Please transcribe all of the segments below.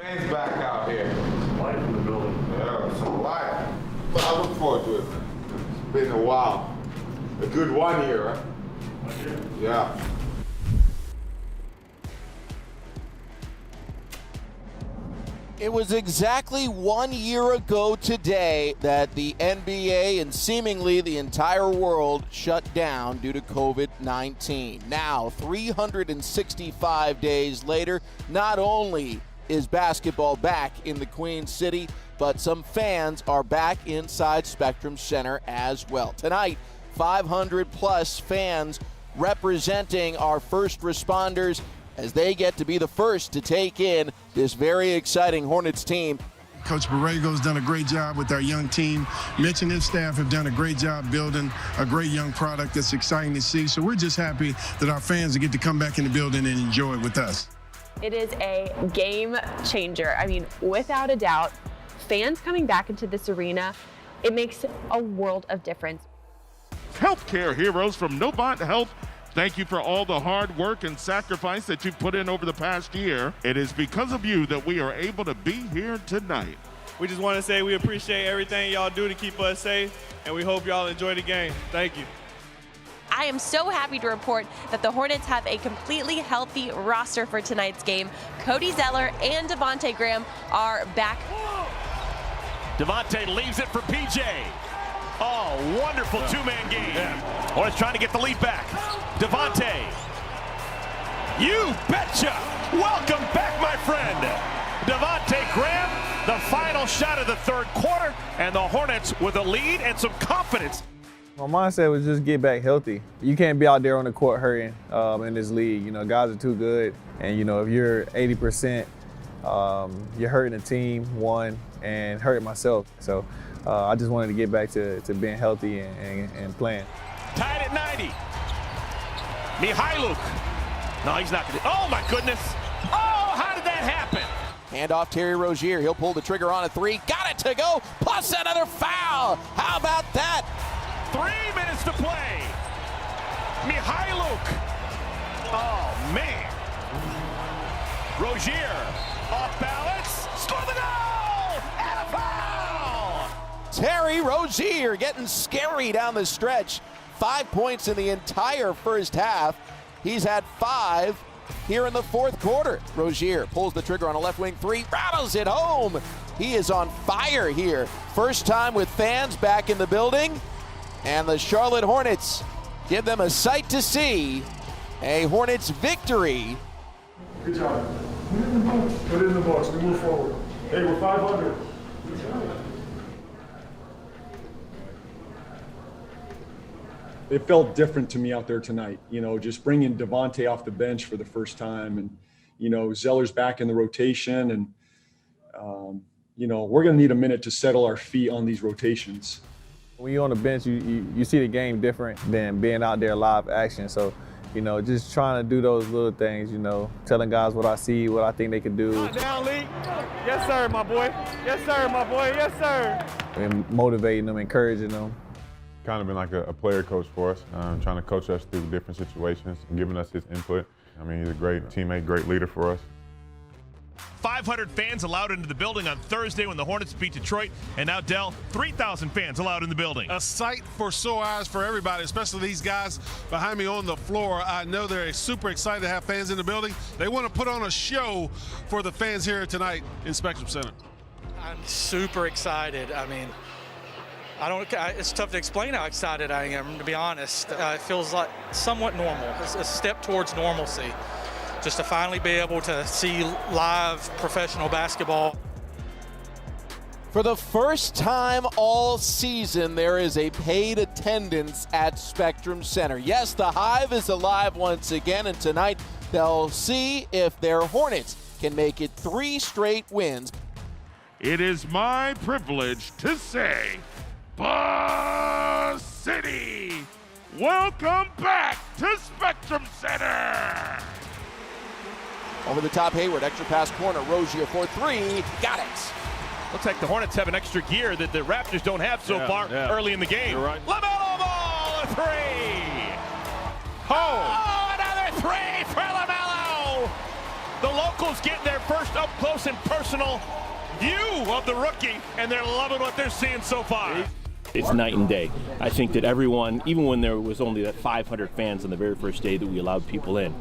Fans back out here. Life in the building. Yeah, some life. But I look forward to it. It's been a while. A good 1 year, right? 1 year. Yeah. It was exactly 1 year ago today that the NBA and seemingly the entire world shut down due to COVID-19. Now, 365 days later, not only is basketball back in the Queen City, but some fans are back inside Spectrum Center as well. Tonight, 500 plus fans representing our first responders as they get to be the first to take in this very exciting Hornets team. Coach Borrego's done a great job with our young team. Mitch and his staff have done a great job building a great young product that's exciting to see. So we're just happy that our fans get to come back in the building and enjoy it with us. It is a game changer. I mean, without a doubt, fans coming back into this arena, it makes a world of difference. Healthcare heroes from Novant Health, thank you for all the hard work and sacrifice that you've put in over the past year. It is because of you that we are able to be here tonight. We just want to say we appreciate everything y'all do to keep us safe, and we hope y'all enjoy the game. Thank you. I am so happy to report that the Hornets have a completely healthy roster for tonight's game. Cody Zeller and Devontae Graham are back. Devontae leaves it for PJ. Oh, wonderful two-man game. Hornets trying to get the lead back. Devontae. You betcha. Welcome back, my friend. Devontae Graham, the final shot of the third quarter, and the Hornets with a lead and some confidence. My mindset was just get back healthy. You can't be out there on the court hurting in this league. You know, guys are too good. And, you know, if you're 80%, you're hurting the team, and hurting myself. So I just wanted to get back to being healthy and playing. Tied at 90. Mihailuk. No, he's not going to. Oh, my goodness. Oh, how did that happen? Hand off Terry Rozier. He'll pull the trigger on a three. Got it to go. Plus another foul. How about that? 3 minutes to play. Mihailuk. Oh, man. Rozier off balance. Score the goal! And a foul! Terry Rozier getting scary down the stretch. 5 points in the entire first half. He's had 5 here in the fourth quarter. Rozier pulls the trigger on a left wing three, rattles it home. He is on fire here. First time with fans back in the building. And the Charlotte Hornets give them a sight to see. A Hornets victory. Good job. Put it in the box. Put it in the box. We move forward. Hey, we're 500. It felt different to me out there tonight, you know, just bringing Devontae off the bench for the first time, and, you know, Zeller's back in the rotation, and, you know, we're going to need a minute to settle our feet on these rotations. When you're on the bench, you see the game different than being out there live action. So, you know, just trying to do those little things, you know, telling guys what I see, what I think they can do. Down, Lee. Yes, sir, my boy. Yes, sir, my boy. Yes, sir. And motivating them, encouraging them. Kind of been like a player coach for us, trying to coach us through different situations and giving us his input. I mean, he's a great teammate, great leader for us. 500 fans allowed into the building on Thursday when the Hornets beat Detroit, and now, Dell, 3,000 fans allowed in the building. A sight for sore eyes for everybody, especially these guys behind me on the floor. I know they're super excited to have fans in the building. They want to put on a show for the fans here tonight in Spectrum Center. I'm super excited. I mean, it's tough to explain how excited I am, to be honest. It feels like somewhat normal. It's a step towards normalcy. Just to finally be able to see live professional basketball. For the first time all season, there is a paid attendance at Spectrum Center. Yes, the Hive is alive once again, and tonight they'll see if their Hornets can make it 3 straight wins. It is my privilege to say, Buzz City, welcome back to Spectrum Center. Over the top, Hayward, extra pass corner, Rozier for 3, got it. Looks like the Hornets have an extra gear that the Raptors don't have so far early in the game. You're right. LaMelo Ball, a 3. Oh, another 3 for LaMelo. The locals getting their first up close and personal view of the rookie, and they're loving what they're seeing so far. It's night and day. I think that everyone, even when there was only that 500 fans on the very first day that we allowed people in,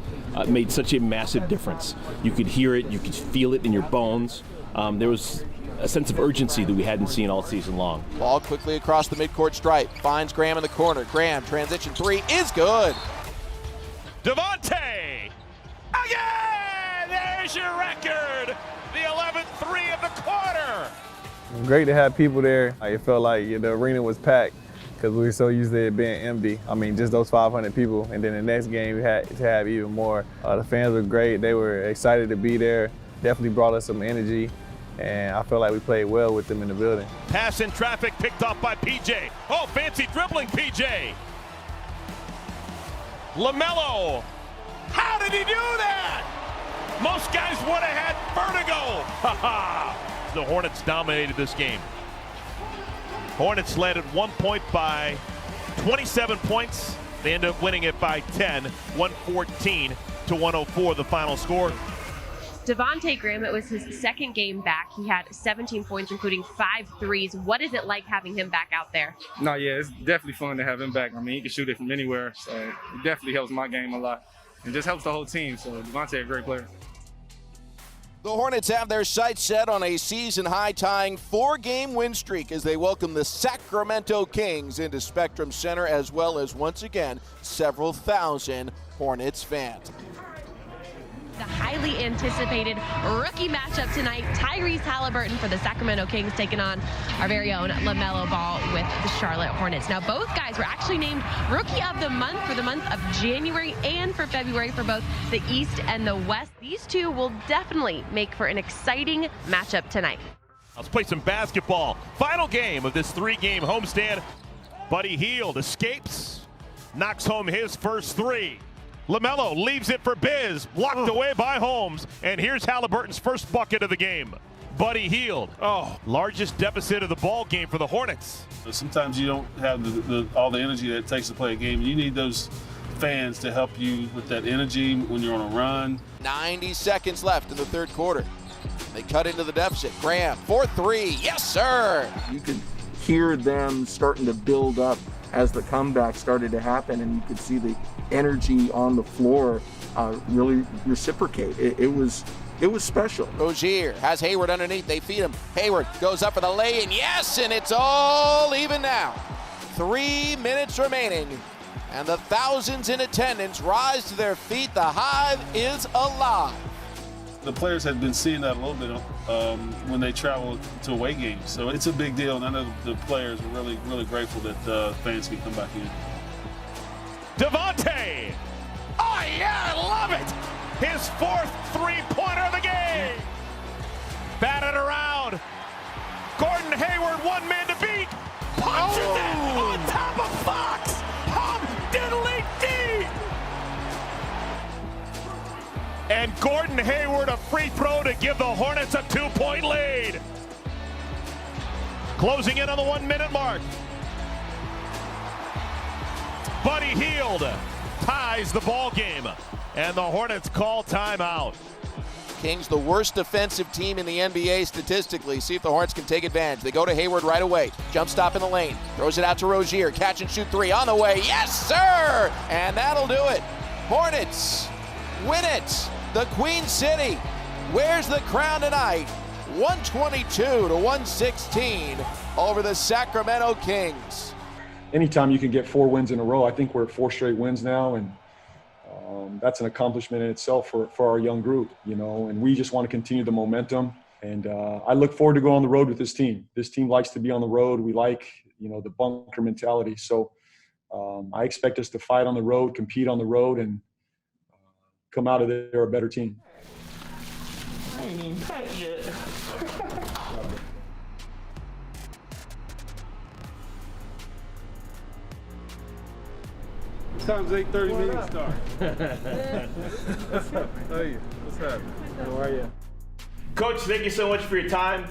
made such a massive difference. You could hear it, you could feel it in your bones. There was a sense of urgency that we hadn't seen all season long. Ball quickly across the midcourt stripe, finds Graham in the corner. Graham, transition three is good. Devontae! Again! There's your record! The 11th three of the quarter! Great to have people there. It felt like the arena was packed because we were so used to it being empty. I mean, just those 500 people. And then the next game, we had to have even more. The fans were great. They were excited to be there. Definitely brought us some energy. And I felt like we played well with them in the building. Pass in traffic picked off by PJ. Oh, fancy dribbling PJ. LaMelo. How did he do that? Most guys would have had vertigo. Ha ha. The Hornets dominated this game. Hornets led at 1 point by 27 points. They ended up winning it by 10, 114-104 the final score. Devonte Graham, it was his second game back. He had 17 points, including 5 threes. What is it like having him back out there? No, yeah, it's definitely fun to have him back. I mean, he can shoot it from anywhere, so it definitely helps my game a lot. And just helps the whole team, so Devonte a great player. The Hornets have their sights set on a season-high tying 4-game win streak as they welcome the Sacramento Kings into Spectrum Center, as well as, once again, several thousand Hornets fans. The highly anticipated rookie matchup tonight, Tyrese Halliburton for the Sacramento Kings taking on our very own LaMelo Ball with the Charlotte Hornets. Now, both guys were actually named Rookie of the Month for the month of January and for February for both the East and the West. These two will definitely make for an exciting matchup tonight. Let's play some basketball. Final game of this 3-game homestand. Buddy Hield escapes, knocks home his first 3. LaMelo leaves it for Biz, blocked away by Holmes, and here's Halliburton's first bucket of the game. Buddy Hield, largest deficit of the ball game for the Hornets. Sometimes you don't have all the energy that it takes to play a game. You need those fans to help you with that energy when you're on a run. 90 seconds left in the third quarter. They cut into the deficit. Graham, 4-3, yes sir! You could hear them starting to build up as the comeback started to happen, and you could see the energy on the floor really reciprocate. It was special. Rozier has Hayward underneath. They feed him. Hayward goes up for the lay-in. Yes, and it's all even now. 3 minutes remaining, and the thousands in attendance rise to their feet. The Hive is alive. The players have been seeing that a little bit when they travel to away games. So it's a big deal, and I know the players are really, really grateful that fans can come back in. Devontae! Oh yeah, I love it! His 4th 3-pointer of the game! Batted around. Gordon Hayward, one man to beat. Punches it on top of Fox! Hum diddly dee! And Gordon Hayward a free throw to give the Hornets a 2-point lead. Closing in on the 1-minute mark. Buddy Hield ties the ball game, and the Hornets call timeout. Kings, the worst defensive team in the NBA statistically. See if the Hornets can take advantage. They go to Hayward right away. Jump stop in the lane. Throws it out to Rozier. Catch and shoot 3 on the way. Yes, sir! And that'll do it. Hornets win it. The Queen City wears the crown tonight. 122-116 over the Sacramento Kings. Anytime you can get 4 wins in a row, I think we're at 4 straight wins now, and that's an accomplishment in itself for our young group, and we just want to continue the momentum. And I look forward to going on the road with this team. This team likes to be on the road. We like, the bunker mentality. So I expect us to fight on the road, compete on the road, and come out of there a better team. I ain't even packed yet. Time's 8:30 meeting start. Hey, what's happening? How are you? Coach, thank you so much for your time.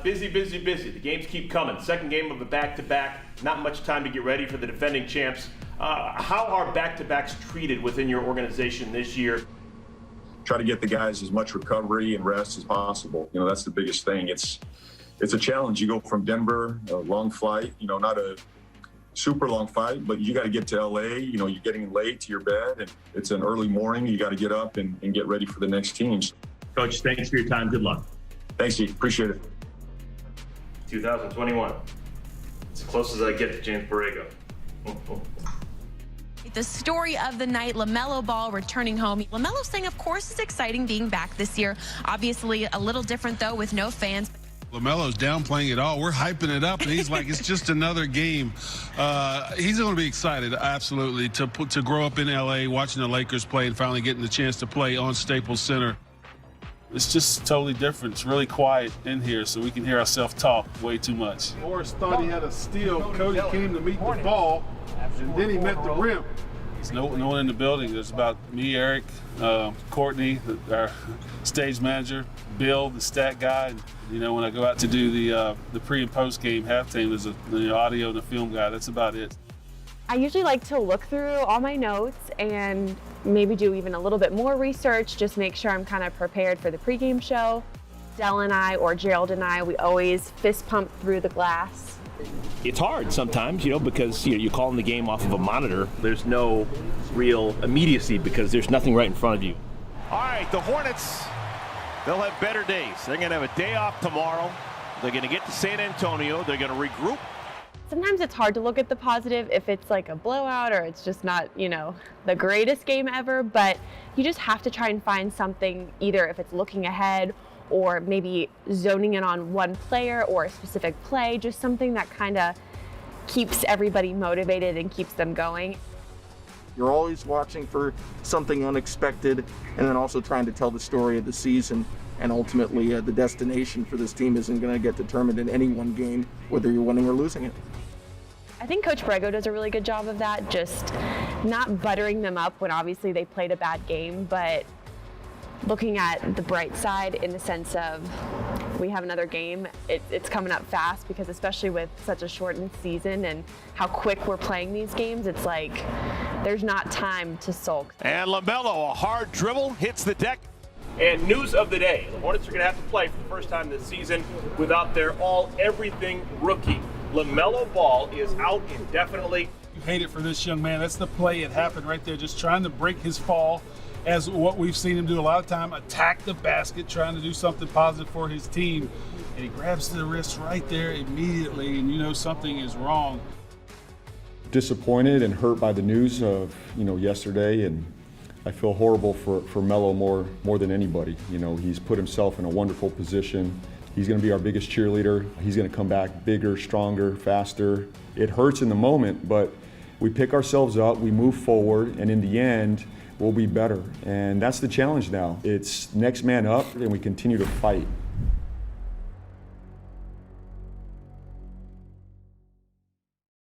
Busy. The games keep coming. Second game of a back-to-back. Not much time to get ready for the defending champs. How are back-to-backs treated within your organization this year? try to get the guys as much recovery and rest as possible. You know, that's the biggest thing. It's a challenge. You go from Denver, a long flight, you know, not a super long flight, but you got to get to LA. You know, you're getting late to your bed, and it's an early morning. You got to get up and get ready for the next teams. Coach, thanks for your time. Good luck. Thanks, Steve. Appreciate it. 2021. It's as close as I get to James Borrego. The story of the night, LaMelo Ball returning home. LaMelo saying, of course, it's exciting being back this year. Obviously, a little different, though, with no fans. LaMelo's downplaying it all. We're hyping it up, and he's like, it's just another game. He's going to be excited, absolutely, to grow up in L.A., watching the Lakers play and finally getting the chance to play on Staples Center. It's just totally different. It's really quiet in here, so we can hear ourselves talk way too much. Morris thought he had a steal. Cody came to meet the ball, and then he met the rim. There's no one in the building. There's about me, Eric, Courtney, our stage manager, Bill, the stat guy. And, you know, when I go out to do the pre and post game halftime, there's the audio and the film guy. That's about it. I usually like to look through all my notes and maybe do even a little bit more research, just make sure I'm kind of prepared for the pregame show. Dell and I, or Gerald and I, we always fist pump through the glass. It's hard sometimes, you know, because you're calling the game off of a monitor. There's no real immediacy because there's nothing right in front of you. All right, the Hornets, they'll have better days. They're going to have a day off tomorrow. They're going to get to San Antonio. They're going to regroup. Sometimes it's hard to look at the positive if it's like a blowout or it's just not, you know, the greatest game ever, but you just have to try and find something, either if it's looking ahead or maybe zoning in on one player or a specific play, just something that kind of keeps everybody motivated and keeps them going. You're always watching for something unexpected and then also trying to tell the story of the season. And ultimately, the destination for this team isn't going to get determined in any one game, whether you're winning or losing it. I think Coach Borrego does a really good job of that, just not buttering them up when obviously they played a bad game, but looking at the bright side in the sense of we have another game. It's coming up fast because especially with such a shortened season and how quick we're playing these games, it's like there's not time to sulk. And LaMelo, a hard dribble, hits the deck. And news of the day, the Hornets are going to have to play for the first time this season without their all-everything rookie. LaMelo Ball is out indefinitely. You hate it for this young man. That's the play. It happened right there, just trying to break his fall, as what we've seen him do a lot of time, attack the basket, trying to do something positive for his team. And he grabs the wrist right there immediately, and you know something is wrong. Disappointed and hurt by the news of, yesterday, and I feel horrible for Melo more than anybody. You know, he's put himself in a wonderful position. He's going to be our biggest cheerleader. He's going to come back bigger, stronger, faster. It hurts in the moment, but we pick ourselves up, we move forward, and in the end, we'll be better. And that's the challenge now. It's next man up, and we continue to fight.